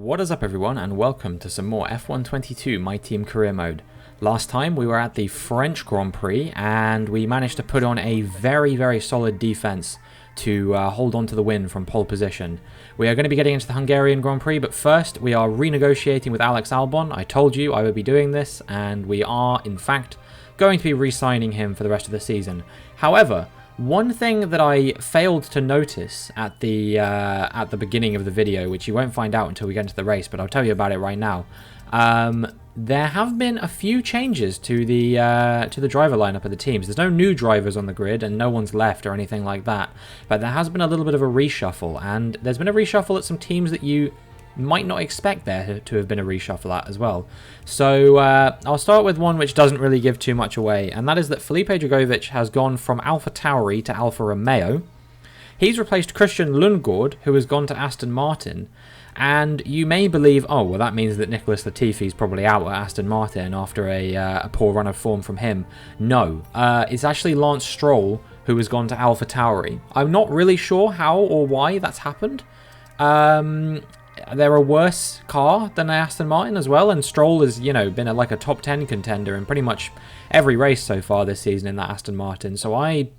What is up everyone, and welcome to some more F1 My Team Career Mode. Last time we were at the French Grand Prix and we managed to put on a very solid defense to hold on to the win from pole position. We are going to be getting into the Hungarian Grand Prix, but first we are renegotiating with Alex Albon. I told you I would be doing this, and we are in fact going to be re-signing him for the rest of the season. However, one thing that I failed to notice at the beginning of the video, which you won't find out until we get into the race, but I'll tell you about it right now. There have been a few changes to the driver lineup of the teams. There's no new drivers on the grid, and no one's left or anything like that. But there has been a little bit of a reshuffle, and there's been a reshuffle at some teams that you might not expect there to have been a reshuffle at as well. So I'll start with one which doesn't really give too much away, and that is that Felipe Drugovich has gone from AlphaTauri to Alfa Romeo. He's replaced Christian Lundgaard, who has gone to Aston Martin. And you may believe, oh, well, that means that Nicholas Latifi's probably out at Aston Martin after a poor run of form from him. No, it's actually Lance Stroll who has gone to AlphaTauri. I'm not really sure how or why that's happened. They're a worse car than Aston Martin as well, and Stroll has, been like a top 10 contender in pretty much every race so far this season in that Aston Martin. So I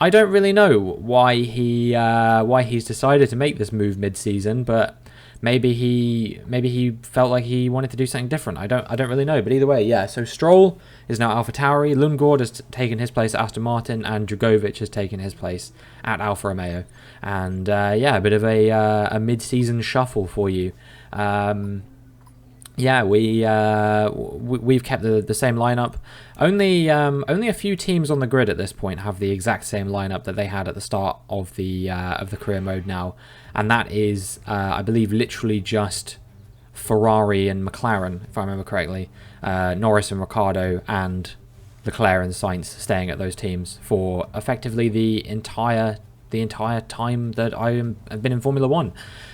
don't really know why he's decided to make this move mid-season, but maybe he felt like he wanted to do something different. I don't really know, but either way, yeah. So Stroll is now AlphaTauri, Lundgaard has taken his place at Aston Martin, and Drugovich has taken his place at Alfa Romeo. And yeah, a bit of a mid-season shuffle for you. Yeah, we've kept the same lineup. Only a few teams on the grid at this point have the exact same lineup that they had at the start of the career mode now, and that is I believe literally just Ferrari and McLaren, if I remember correctly. Norris and Ricciardo and Leclerc and Sainz staying at those teams for effectively the entire time that I have been in Formula 1,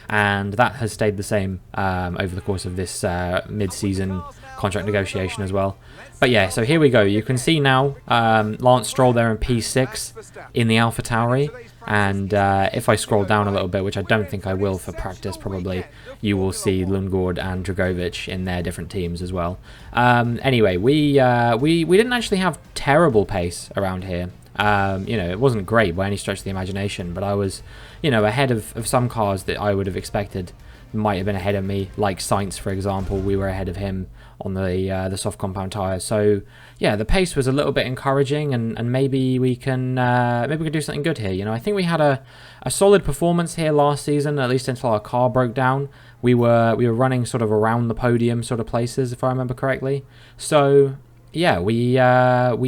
and that has stayed the same over the course of this mid-season contract negotiation as well. But yeah, so here we go. You can see now Lance Stroll there in P6 in the AlphaTauri, and if I scroll down a little bit, which I don't think I will for practice probably, you will see Lundgaard and Drugovich in their different teams as well. Anyway, we didn't actually have terrible pace around here. It wasn't great by any stretch of the imagination, but I was, ahead of some cars that I would have expected might have been ahead of me, like Sainz, for example. We were ahead of him on the soft compound tyres. So yeah, the pace was a little bit encouraging, and maybe we can do something good here. I think we had a solid performance here last season, at least until our car broke down. We were running sort of around the podium sort of places, if I remember correctly. So yeah, we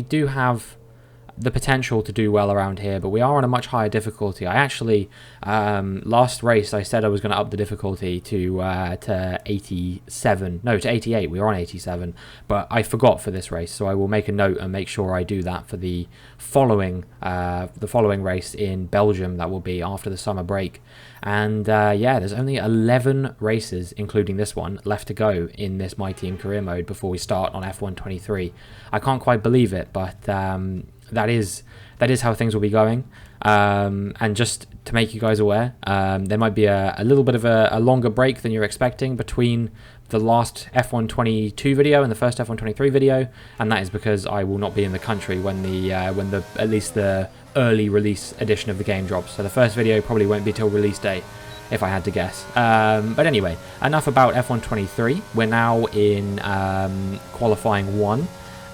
do have the potential to do well around here, but we are on a much higher difficulty. I actually last race I said I was going to up the difficulty to 87, no, to 88. We were on 87, but I forgot for this race, so I will make a note and make sure I do that for the following race in Belgium. That will be after the summer break. And yeah, there's only 11 races, including this one, left to go in this My Team Career Mode before we start on F1 23. I can't quite believe it, but that is how things will be going. And just to make you guys aware, there might be a little bit of a longer break than you're expecting between the last F1 22 video and the first F1 23 video, and that is because I will not be in the country when at least the early release edition of the game drops. So the first video probably won't be till release day, if I had to guess. But anyway, enough about F1 23. We're now in qualifying 1.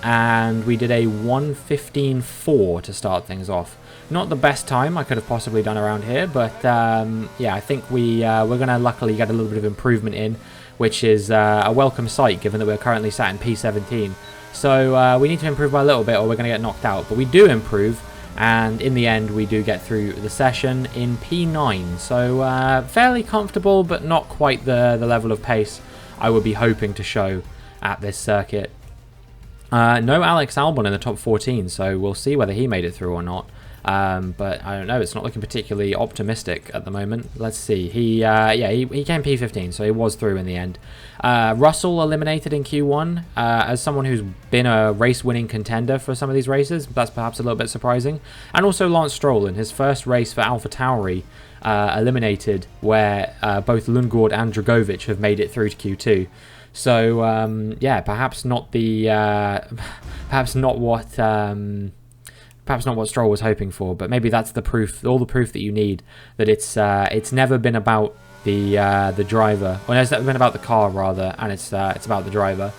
And we did a 1:15.4 to start things off. Not the best time I could have possibly done around here, but yeah, I think we're going to luckily get a little bit of improvement in, which is a welcome sight given that we're currently sat in P17. So we need to improve by a little bit or we're going to get knocked out. But we do improve, and in the end we do get through the session in P9. So fairly comfortable, but not quite the level of pace I would be hoping to show at this circuit. No Alex Albon in the top 14, so we'll see whether he made it through or not. But I don't know, it's not looking particularly optimistic at the moment. Let's see. He came P15, so he was through in the end. Russell eliminated in Q1. As someone who's been a race-winning contender for some of these races, that's perhaps a little bit surprising. And also Lance Stroll in his first race for AlphaTauri, eliminated, where both Lundgaard and Dragovic have made it through to Q2. So yeah, perhaps not the perhaps not what Stroll was hoping for, but maybe that's the proof, all the proof that you need that it's never been about the driver, or it's never been about the car rather, and it's about the driver.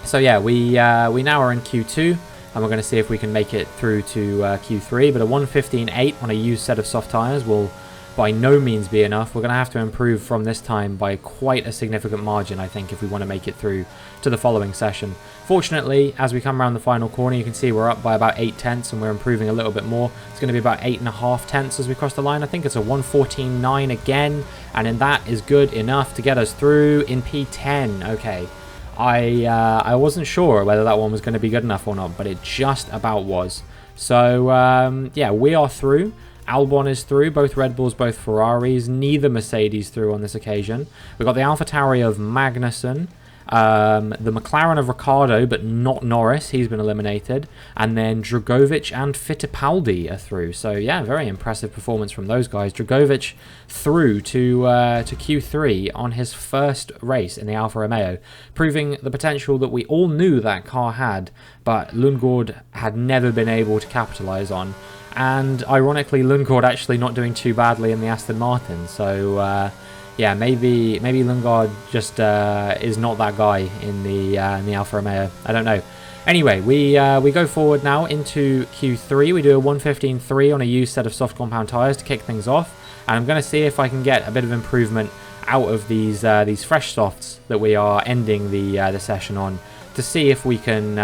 So yeah, we now are in Q2, and we're going to see if we can make it through to Q3. But a 1:15.8 on a used set of soft tyres will by no means be enough. We're going to have to improve from this time by quite a significant margin, I think, if we want to make it through to the following session. Fortunately, as we come around the final corner, you can see we're up by about 8 tenths and we're improving a little bit more. It's going to be about 8.5 tenths as we cross the line. I think it's a 1:14.9 again, and then that is good enough to get us through in P10. Okay, I wasn't sure whether that one was going to be good enough or not, but it just about was. So yeah, we are through. Albon is through, both Red Bulls, both Ferraris, neither Mercedes through on this occasion. We've got the AlphaTauri of Magnussen, the McLaren of Ricciardo, but not Norris, he's been eliminated, and then Dragovic and Fittipaldi are through. So yeah, very impressive performance from those guys. Dragovic through to Q3 on his first race in the Alfa Romeo, proving the potential that we all knew that car had, but Lundgaard had never been able to capitalise on. And ironically, Lundgaard actually not doing too badly in the Aston Martin. So yeah, maybe Lundgaard just is not that guy in the Alfa Romeo. I don't know. Anyway, we go forward now into Q3. We do a 1:15.3 on a used set of soft compound tyres to kick things off, and I'm going to see if I can get a bit of improvement out of these fresh softs that we are ending the session on, to see if we can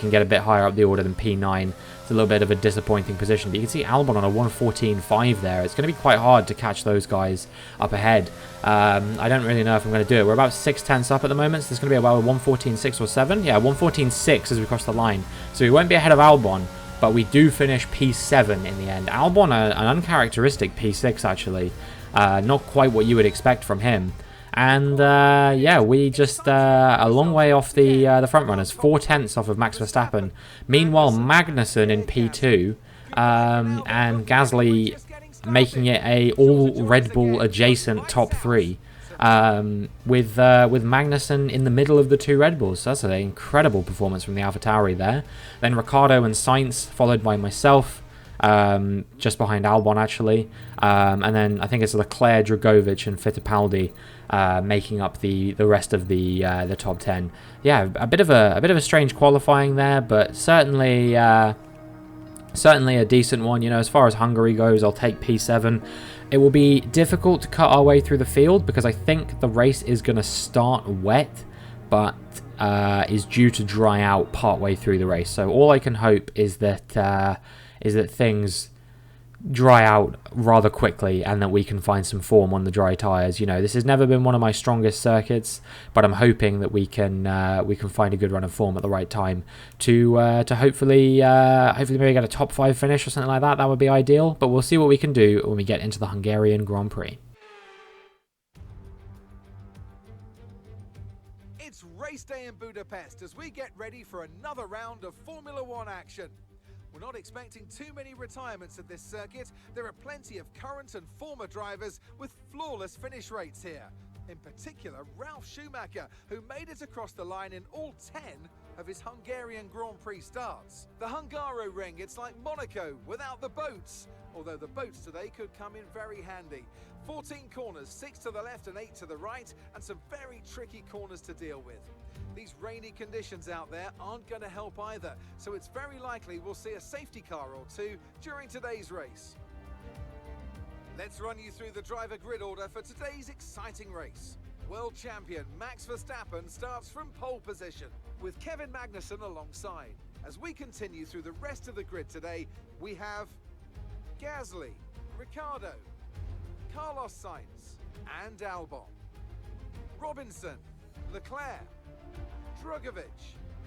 get a bit higher up the order than P9. A little bit of a disappointing position, but you can see Albon on a 1:14.5 there. It's going to be quite hard to catch those guys up ahead. I don't really know if I'm going to do it. We're about 6 tenths up at the moment, so there's going to be about a 1:14.6 or 7. Yeah, 1:14.6 as we cross the line. So we won't be ahead of Albon, but we do finish P7 in the end. Albon, an uncharacteristic P6 actually. Not quite what you would expect from him. And yeah, we just a long way off the front runners, 4 tenths off of Max Verstappen. Meanwhile, Magnussen in P2, and Gasly making it a all Red Bull adjacent top 3, with Magnussen in the middle of the 2 Red Bulls. So that's an incredible performance from the AlphaTauri there. Then Ricciardo and Sainz, followed by myself. Just behind Albon actually, and then I think it's Leclerc, Dragovic, and Fittipaldi making up the rest of the top 10. Yeah, a bit of a strange qualifying there, but certainly a decent one. You know, as far as Hungary goes, I'll take P7. It will be difficult to cut our way through the field because I think the race is going to start wet, but is due to dry out partway through the race. So all I can hope is that things dry out rather quickly and that we can find some form on the dry tyres. You know, this has never been one of my strongest circuits, but I'm hoping that we can find a good run of form at the right time to hopefully maybe get a top 5 finish or something like that. That would be ideal, but we'll see what we can do when we get into the Hungarian Grand Prix. It's race day in Budapest as we get ready for another round of Formula One action. We're not expecting too many retirements at this circuit. There are plenty of current and former drivers with flawless finish rates here. In particular, Ralf Schumacher, who made it across the line in all 10 of his Hungarian Grand Prix starts. The Hungaro ring, it's like Monaco without the boats, although the boats today could come in very handy. 14 corners, 6 to the left and 8 to the right, and some very tricky corners to deal with. These rainy conditions out there aren't going to help either, so it's very likely we'll see a safety car or two during today's race. Let's run you through the driver grid order for today's exciting race. World champion Max Verstappen starts from pole position, with Kevin Magnussen alongside. As we continue through the rest of the grid today, we have Gasly, Ricciardo, Carlos Sainz and Albon, Robinson, Leclerc, Dragovic,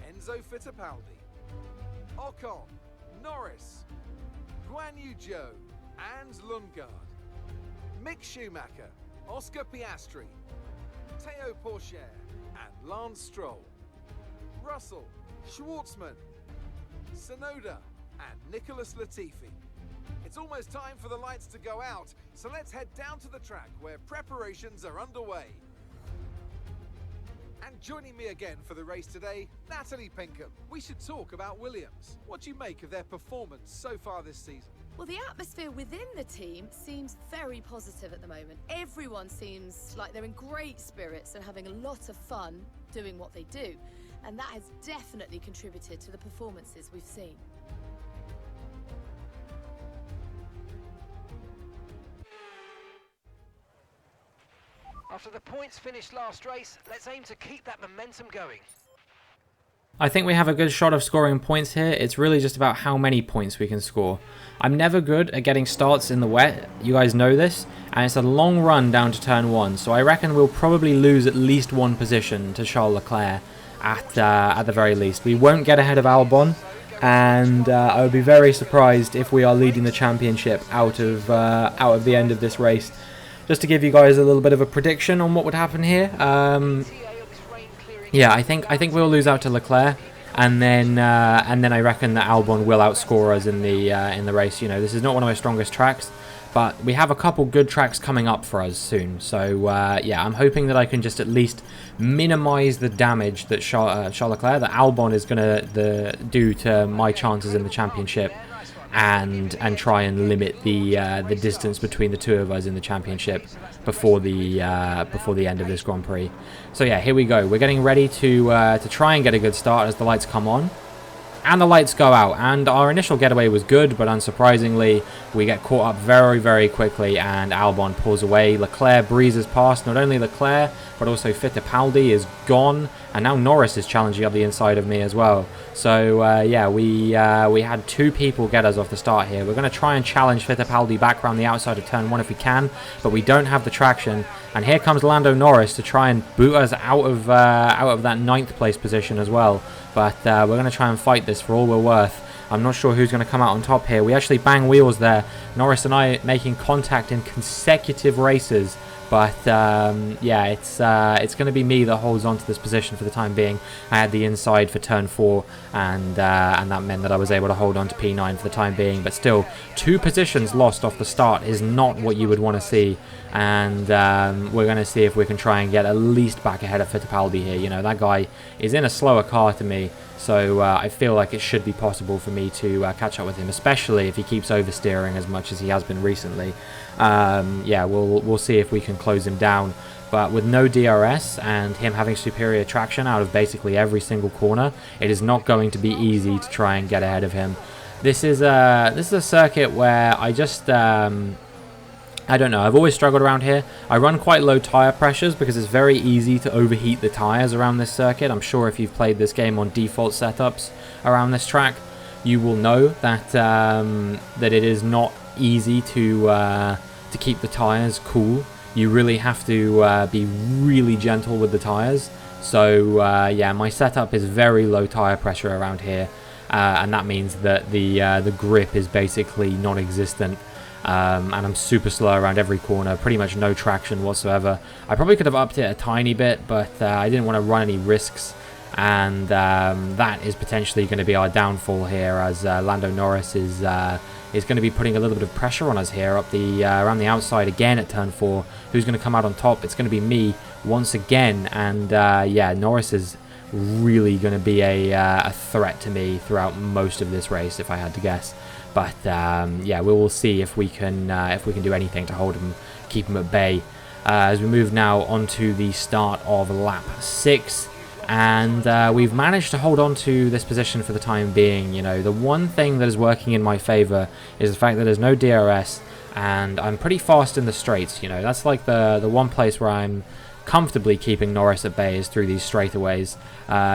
Enzo Fittipaldi, Ocon, Norris, Guan Yu Zhou and Lundgaard, Mick Schumacher, Oscar Piastri, Teo Pourchaire and Lance Stroll, Russell, Schwartzman, Tsunoda and Nicholas Latifi. It's almost time for the lights to go out, so let's head down to the track where preparations are underway. And joining me again for the race today, Natalie Pinkham. We should talk about Williams. What do you make of their performance so far this season? Well, the atmosphere within the team seems very positive at the moment. Everyone seems like they're in great spirits and having a lot of fun doing what they do. And that has definitely contributed to the performances we've seen. After the points finished last race, let's aim to keep that momentum going. I think we have a good shot of scoring points here. It's really just about how many points we can score. I'm never good at getting starts in the wet, you guys know this, and it's a long run down to turn 1, so I reckon we'll probably lose at least one position to Charles Leclerc at the very least. We won't get ahead of Albon, and I would be very surprised if we are leading the championship out of the end of this race. Just to give you guys a little bit of a prediction on what would happen here. Yeah, I think we'll lose out to Leclerc, and then I reckon that Albon will outscore us in the race. You know, this is not one of my strongest tracks, but we have a couple good tracks coming up for us soon. So yeah, I'm hoping that I can just at least minimise the damage that Charles Leclerc, that Albon is going to do to my chances in the championship. And try and limit the distance between the two of us in the championship before the end of this Grand Prix. So yeah, here we go. We're getting ready to try and get a good start as the lights come on. And the lights go out, and our initial getaway was good, but unsurprisingly, we get caught up very, very quickly, and Albon pulls away. Leclerc breezes past. Not only Leclerc, but also Fittipaldi is gone, and now Norris is challenging up the inside of me as well. So yeah, we had two people get us off the start here. We're going to try and challenge Fittipaldi back around the outside of turn 1 if we can, but we don't have the traction. And here comes Lando Norris to try and boot us out of that 9th place position as well. But we're going to try and fight this for all we're worth. I'm not sure who's going to come out on top here. We actually bang wheels there. Norris and I making contact in consecutive races. But yeah, it's going to be me that holds on to this position for the time being. I had the inside for turn 4, and that meant that I was able to hold on to P9 for the time being. But still, 2 positions lost off the start is not what you would want to see. And we're going to see if we can try and get at least back ahead of Fittipaldi here. You know, that guy is in a slower car to me. So I feel like it should be possible for me to catch up with him, especially if he keeps oversteering as much as he has been recently. Yeah, we'll see if we can close him down. But with no DRS and him having superior traction out of basically every single corner, it is not going to be easy to try and get ahead of him. This is a circuit where I just I don't know, I've always struggled around here. I run quite low tyre pressures because it's very easy to overheat the tyres around this circuit. I'm sure if you've played this game on default setups around this track, you will know that that it is not easy to keep the tyres cool. You really have to be really gentle with the tyres. So yeah, my setup is very low tyre pressure around here, and that means that the grip is basically non-existent. And I'm super slow around every corner, pretty much no traction whatsoever. I probably could have upped it a tiny bit, but I didn't want to run any risks, and that is potentially going to be our downfall here, as Lando Norris is going to be putting a little bit of pressure on us here up the around the outside again at turn 4. Who's going to come out on top? It's going to be me once again, and yeah, Norris is really going to be a threat to me throughout most of this race, if I had to guess. But yeah, we will see if we can do anything to hold him, keep him at bay. As we move now onto the start of lap 6, and we've managed to hold on to this position for the time being. You know, the one thing that is working in my favour is the fact that there's no DRS, and I'm pretty fast in the straights. You know, that's like the one place where I'm comfortably keeping Norris at bay is through these straightaways.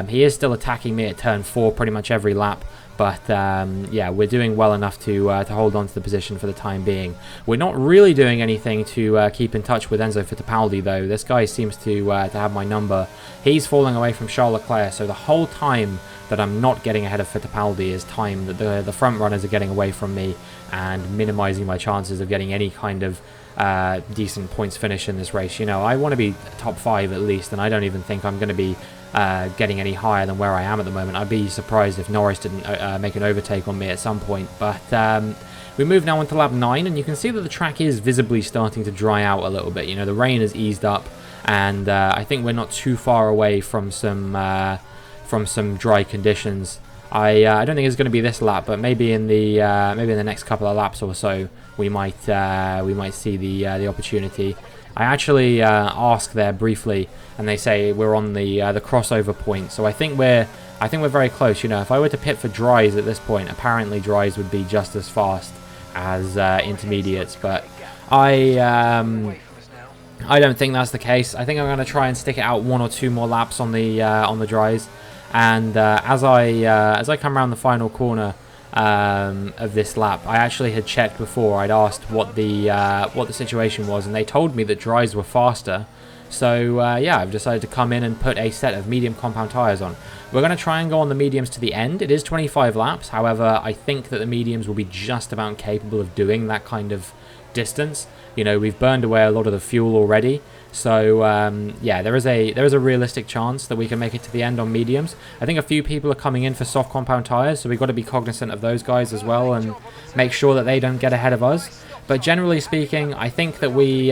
He is still attacking me at turn 4 pretty much every lap. But yeah, we're doing well enough to hold on to the position for the time being. We're not really doing anything to keep in touch with Enzo Fittipaldi, though. This guy seems to have my number. He's falling away from Charles Leclerc, so the whole time that I'm not getting ahead of Fittipaldi is time that the front runners are getting away from me and minimizing my chances of getting any kind of decent points finish in this race. You know, I want to be top 5 at least, and I don't even think I'm going to be getting any higher than where I am at the moment. I'd be surprised if Norris didn't make an overtake on me at some point. But we move now into lap 9, and you can see that the track is visibly starting to dry out a little bit. You know, the rain has eased up, and I think we're not too far away from some dry conditions. I don't think it's going to be this lap, but maybe in the next couple of laps or so, we might see the opportunity. I actually asked there briefly, and they say we're on the crossover point. So I think we're very close. You know, if I were to pit for dries at this point, apparently dries would be just as fast as intermediates. But I don't think that's the case. I think I'm going to try and stick it out 1 or 2 more laps on the dries. And as I come around the final corner of this lap, I actually had checked before. I'd asked what the situation was, and they told me that dries were faster. So yeah, I've decided to come in and put a set of medium compound tyres on. We're going to try and go on the mediums to the end. It is 25 laps. However, I think that the mediums will be just about capable of doing that kind of distance. You know, we've burned away a lot of the fuel already. So yeah, there is a realistic chance that we can make it to the end on mediums. I think a few people are coming in for soft compound tyres, so we've got to be cognizant of those guys as well and make sure that they don't get ahead of us. But generally speaking, I think that we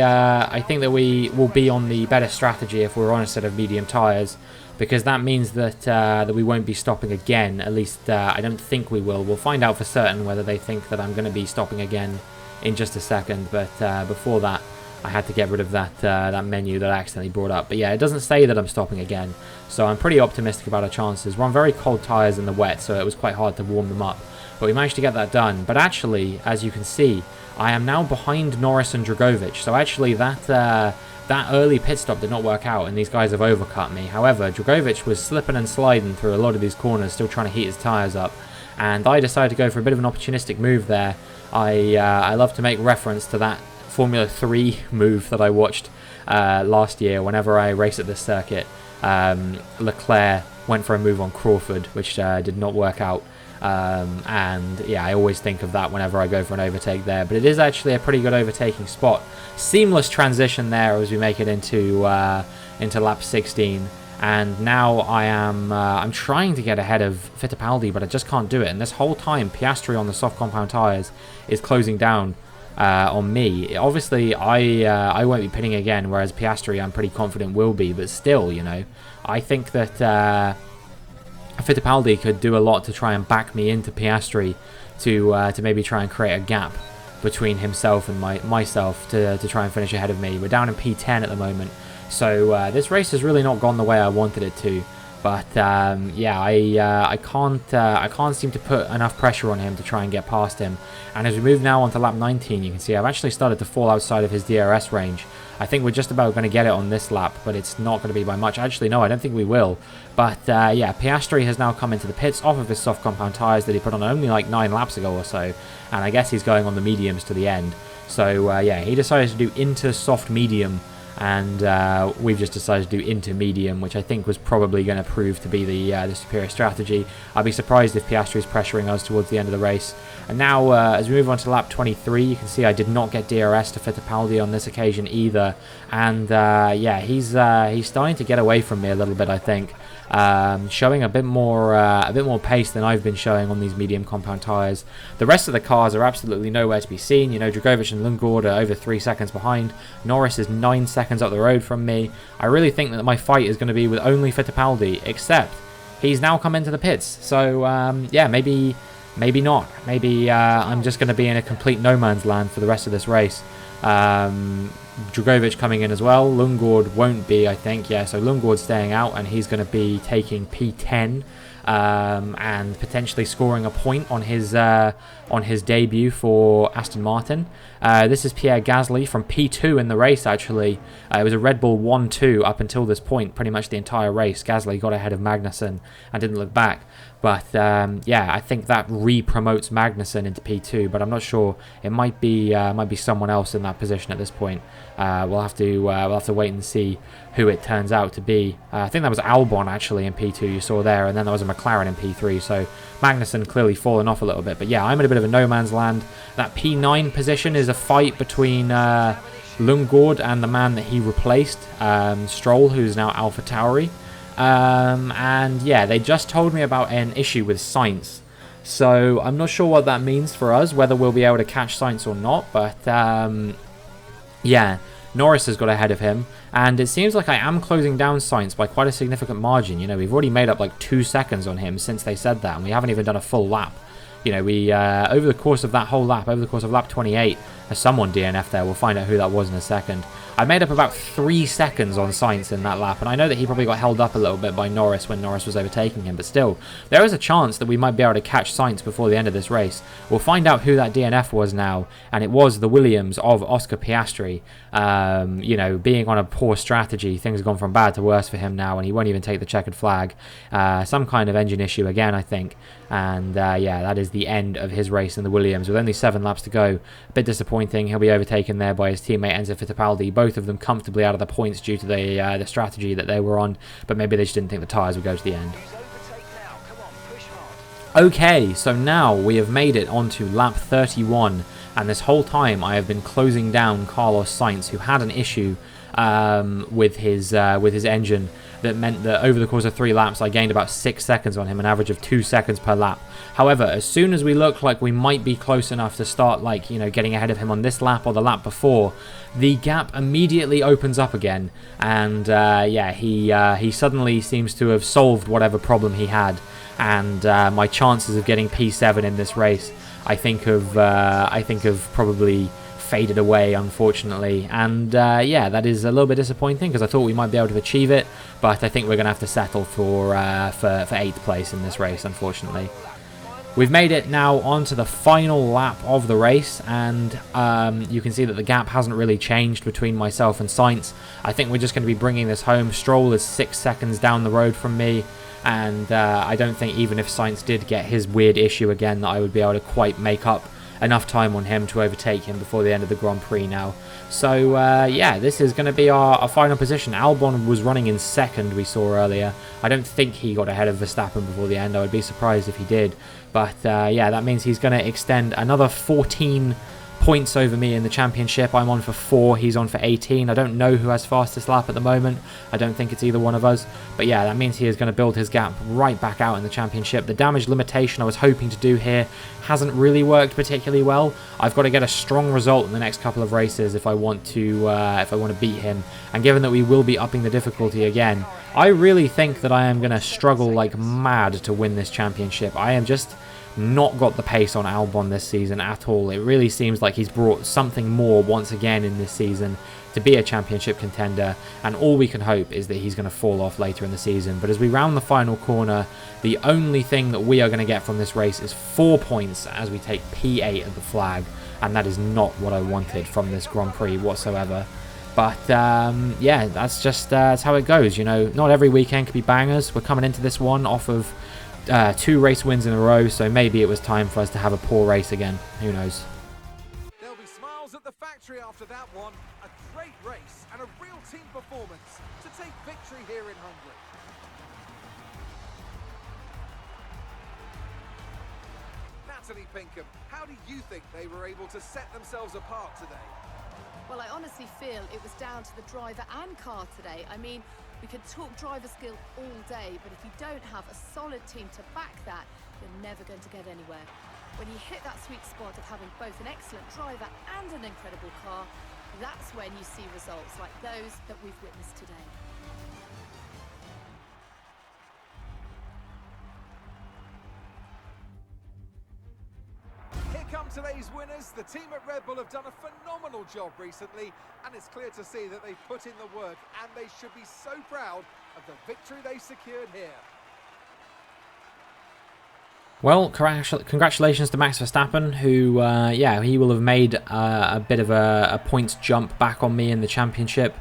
will be on the better strategy if we're on a set of medium tyres, because that means that we won't be stopping again. At least I don't think we will. We'll find out for certain whether they think that I'm going to be stopping again in just a second. But before that, I had to get rid of that menu that I accidentally brought up. But yeah, it doesn't say that I'm stopping again, so I'm pretty optimistic about our chances. We're on very cold tyres in the wet, so it was quite hard to warm them up. But we managed to get that done. But actually, as you can see, I am now behind Norris and Dragovic. So actually, that early pit stop did not work out, and these guys have overcut me. However, Dragovic was slipping and sliding through a lot of these corners, still trying to heat his tyres up. And I decided to go for a bit of an opportunistic move there. I love to make reference to that Formula 3 move that I watched last year whenever I race at this circuit. Leclerc went for a move on Crawford, which did not work out. And yeah, I always think of that whenever I go for an overtake there. But it is actually a pretty good overtaking spot. Seamless transition there as we make it into lap 16. And now I'm trying to get ahead of Fittipaldi, but I just can't do it. And this whole time, Piastri on the soft compound tyres is closing down on me. Obviously, I won't be pitting again, whereas Piastri I'm pretty confident will be. But still, you know, I think that Fittipaldi could do a lot to try and back me into Piastri to maybe try and create a gap between himself and myself to try and finish ahead of me. We're down in P10 at the moment. So this race has really not gone the way I wanted it to, but yeah, I can't seem to put enough pressure on him to try and get past him. And as we move now onto lap 19, you can see I've actually started to fall outside of his DRS range. I think we're just about going to get it on this lap, but it's not going to be by much. Actually, no, I don't think we will. But yeah, Piastri has now come into the pits off of his soft compound tyres that he put on only like 9 laps ago or so, and I guess he's going on the mediums to the end. So yeah, he decided to do into soft medium, and we've just decided to do into medium, which I think was probably going to prove to be the superior strategy. I'd be surprised if Piastri is pressuring us towards the end of the race. And now, as we move on to lap 23, you can see I did not get DRS to Fittipaldi on this occasion either. And yeah, he's starting to get away from me a little bit, I think. Showing a bit more pace than I've been showing on these medium compound tyres. The rest of the cars are absolutely nowhere to be seen. You know, Dragovic and Lundgaard are over 3 seconds behind. Norris is 9 seconds up the road from me. I really think that my fight is going to be with only Fittipaldi, except he's now come into the pits. So yeah, maybe not. Maybe I'm just going to be in a complete no man's land for the rest of this race. Dragovic coming in as well. Lundgaard won't be, I think. Yeah, so Lundgaard's staying out, and he's going to be taking P10. and potentially scoring a point on his debut for Aston Martin. This is Pierre Gasly from P2 in the race, actually. It was a Red Bull 1-2 up until this point, pretty much the entire race. Gasly got ahead of Magnussen and didn't look back. But yeah, I think that re-promotes Magnussen into P2, but I'm not sure. It might be someone else in that position at this point. We'll have to wait and see who it turns out to be. I think that was Albon actually in P2 you saw there, and then there was a McLaren in P3. So Magnussen clearly fallen off a little bit. But yeah, I'm in a bit of a no man's land. That P9 position is a fight between Lundgaard and the man that he replaced, Stroll, who's now AlphaTauri. And yeah, they just told me about an issue with Sainz. So I'm not sure what that means for us, whether we'll be able to catch Sainz or not. But yeah, Norris has got ahead of him. And it seems like I am closing down Sainz by quite a significant margin. You know, we've already made up like 2 seconds on him since they said that. And we haven't even done a full lap. You know, we over the course of that whole lap, over the course of lap 28, someone DNF'd there. We'll find out who that was in a second. I made up about 3 seconds on Sainz in that lap, and I know that he probably got held up a little bit by Norris when Norris was overtaking him, but still, there is a chance that we might be able to catch Sainz before the end of this race. We'll find out who that DNF was now, and it was the Williams of Oscar Piastri. You know, being on a poor strategy, things have gone from bad to worse for him now, and he won't even take the checkered flag. Some kind of engine issue again, I think. And yeah, that is the end of his race in the Williams with only 7 laps to go. A bit disappointing. He'll be overtaken there by his teammate Enzo Fittipaldi. Both of them comfortably out of the points due to the strategy that they were on, but maybe they just didn't think the tyres would go to the end. Okay, so now we have made it onto lap 31, and this whole time I have been closing down Carlos Sainz, who had an issue with his engine. That meant that over the course of 3 laps, I gained about 6 seconds on him, an average of 2 seconds per lap. However, as soon as we look like we might be close enough to start, like, you know, getting ahead of him on this lap or the lap before, the gap immediately opens up again. And yeah, he suddenly seems to have solved whatever problem he had. And my chances of getting P7 in this race, I think have probably faded away, unfortunately. And yeah, that is a little bit disappointing because I thought we might be able to achieve it, but I think we're going to have to settle for 8th place in this race, unfortunately. We've made it now onto the final lap of the race, and you can see that the gap hasn't really changed between myself and Sainz. I think we're just going to be bringing this home. Stroll is 6 seconds down the road from me, and I don't think even if Sainz did get his weird issue again that I would be able to quite make up enough time on him to overtake him before the end of the Grand Prix now. So yeah, this is going to be our final position. Albon was running in 2nd, we saw earlier. I don't think he got ahead of Verstappen before the end. I would be surprised if he did. But yeah, that means he's going to extend another 14 points over me in the championship. I'm on for 4, he's on for 18. I don't know who has fastest lap at the moment. I don't think it's either one of us. But yeah, that means he is going to build his gap right back out in the championship. The damage limitation I was hoping to do here hasn't really worked particularly well. I've got to get a strong result in the next couple of races if I want to beat him. And given that we will be upping the difficulty again, I really think that I am going to struggle like mad to win this championship. I am just not got the pace on Albon this season at all. It really seems like he's brought something more once again in this season to be a championship contender, and all we can hope is that he's going to fall off later in the season. But as we round the final corner, the only thing that we are going to get from this race is 4 points as we take P8 at the flag, and that is not what I wanted from this Grand Prix whatsoever. But yeah, that's just that's how it goes. You know, not every weekend can be bangers. We're coming into this one off of 2 race wins in a row, so maybe it was time for us to have a poor race again. Who knows? There'll be smiles at the factory after that one. A great race and a real team performance to take victory here in Hungary. Natalie Pinkham, how do you think they were able to set themselves apart today? Well, I honestly feel it was down to the driver and car today. I mean, we could talk driver skill all day, but if you don't have a solid team to back that, you're never going to get anywhere. When you hit that sweet spot of having both an excellent driver and an incredible car, that's when you see results like those that we've witnessed today. Here come today's winners. The team at Red Bull have done a phenomenal job recently, and it's clear to see that they've put in the work, and they should be so proud of the victory they secured here. Well, congratulations to Max Verstappen, who, yeah, he will have made a bit of a points jump back on me in the championship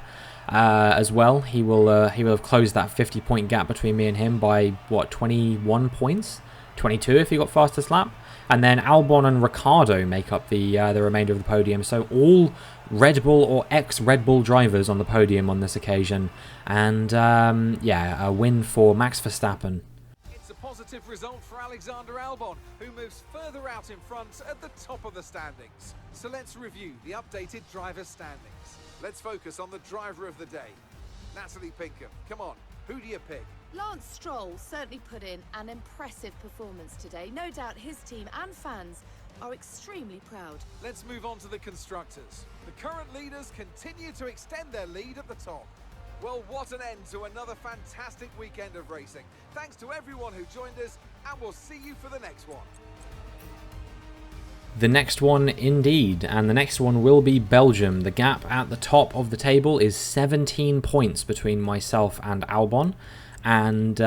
as well. He will have closed that 50-point gap between me and him by, what, 21 points? 22 if he got fastest lap. And then Albon and Ricciardo make up the remainder of the podium. So all Red Bull or ex-Red Bull drivers on the podium on this occasion. And, yeah, a win for Max Verstappen. Positive result for Alexander Albon, who moves further out in front at the top of the standings. So let's review the updated driver standings. Let's focus on the driver of the day. Natalie Pinkham, come on, who do you pick? Lance Stroll certainly put in an impressive performance today. No doubt his team and fans are extremely proud. Let's move on to the constructors. The current leaders continue to extend their lead at the top. Well, what an end to another fantastic weekend of racing. Thanks to everyone who joined us, and we'll see you for the next one. The next one, indeed, and the next one will be Belgium. The gap at the top of the table is 17 points between myself and Albon, and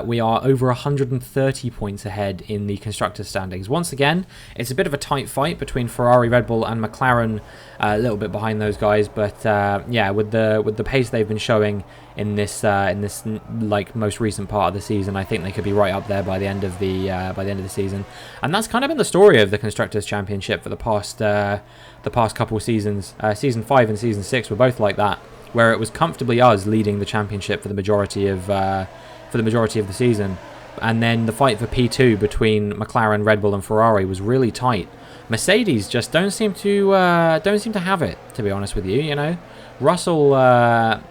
we are over 130 points ahead in the constructors standings. Once again, it's a bit of a tight fight between Ferrari, Red Bull and McLaren, a little bit behind those guys, but yeah, with the pace they've been showing in this like most recent part of the season, I think they could be right up there by the end of the season. And that's kind of been the story of the Constructors' Championship for the past couple of seasons. Season 5 and Season 6 were both like that, where it was comfortably us leading the championship for the majority of the season, and then the fight for P2 between McLaren, Red Bull, and Ferrari was really tight. Mercedes just don't seem to have it, to be honest with you. You know, Russell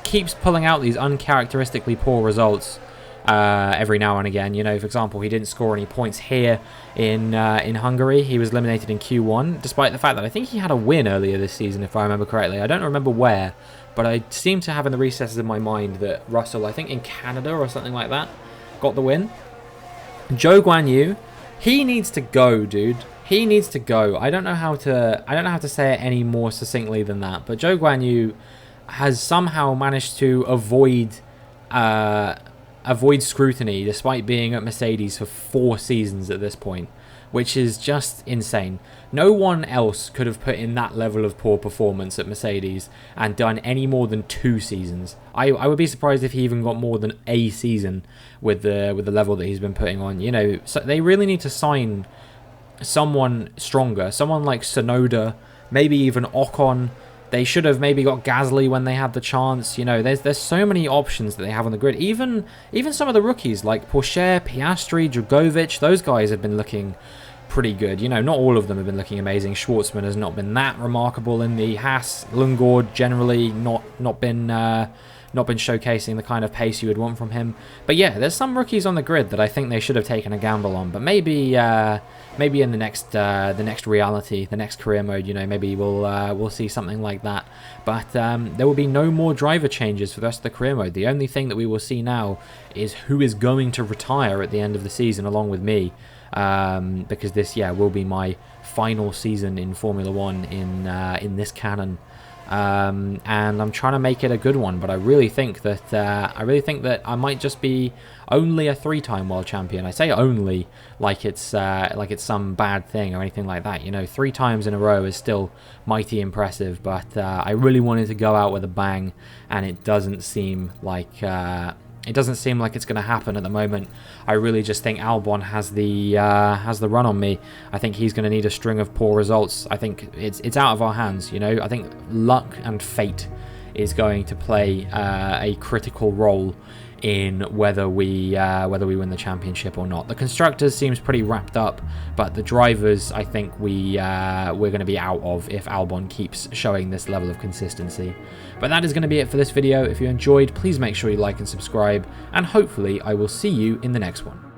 keeps pulling out these uncharacteristically poor results every now and again. You know, for example, he didn't score any points here in Hungary. He was eliminated in Q1, despite the fact that I think he had a win earlier this season, if I remember correctly. I don't remember where, but I seem to have in the recesses of my mind that Russell, I think in Canada or something like that, got the win. Zhou Guanyu, he needs to go, dude. He needs to go. I don't know how to say it any more succinctly than that, but Zhou Guanyu has somehow managed to avoid scrutiny despite being at Mercedes for 4 seasons at this point, which is just insane. No one else could have put in that level of poor performance at Mercedes and done any more than 2 seasons. I would be surprised if he even got more than a season with the level that he's been putting on. You know, so they really need to sign someone stronger, someone like Tsunoda, maybe even Ocon. They should have maybe got Gasly when they had the chance. You know, there's so many options that they have on the grid. Even some of the rookies like Porsche, Piastri, Dragovic, those guys have been looking pretty good. You know, not all of them have been looking amazing. Schwartzman has not been that remarkable in the Haas. Lundgaard generally not been showcasing the kind of pace you would want from him. But yeah, there's some rookies on the grid that I think they should have taken a gamble on. But maybe in the next reality, the next career mode, you know, maybe we'll see something like that. But there will be no more driver changes for the rest of the career mode. The only thing that we will see now is who is going to retire at the end of the season along with me, because this will be my final season in Formula 1 in this canon. And I'm trying to make it a good one, but I really think that I might just be only a 3-time world champion. I say only like it's some bad thing or anything like that. You know, 3 times in a row is still mighty impressive, but I really wanted to go out with a bang, and it doesn't seem like it's going to happen at the moment. I really just think Albon has the run on me. I think he's going to need a string of poor results. I think it's out of our hands. You know, I think luck and fate is going to play a critical role in whether we win the championship or not. The constructors seems pretty wrapped up, but the drivers, I think we're going to be out of if Albon keeps showing this level of consistency. But that is going to be it for this video. If you enjoyed, please make sure you like and subscribe, and hopefully I will see you in the next one.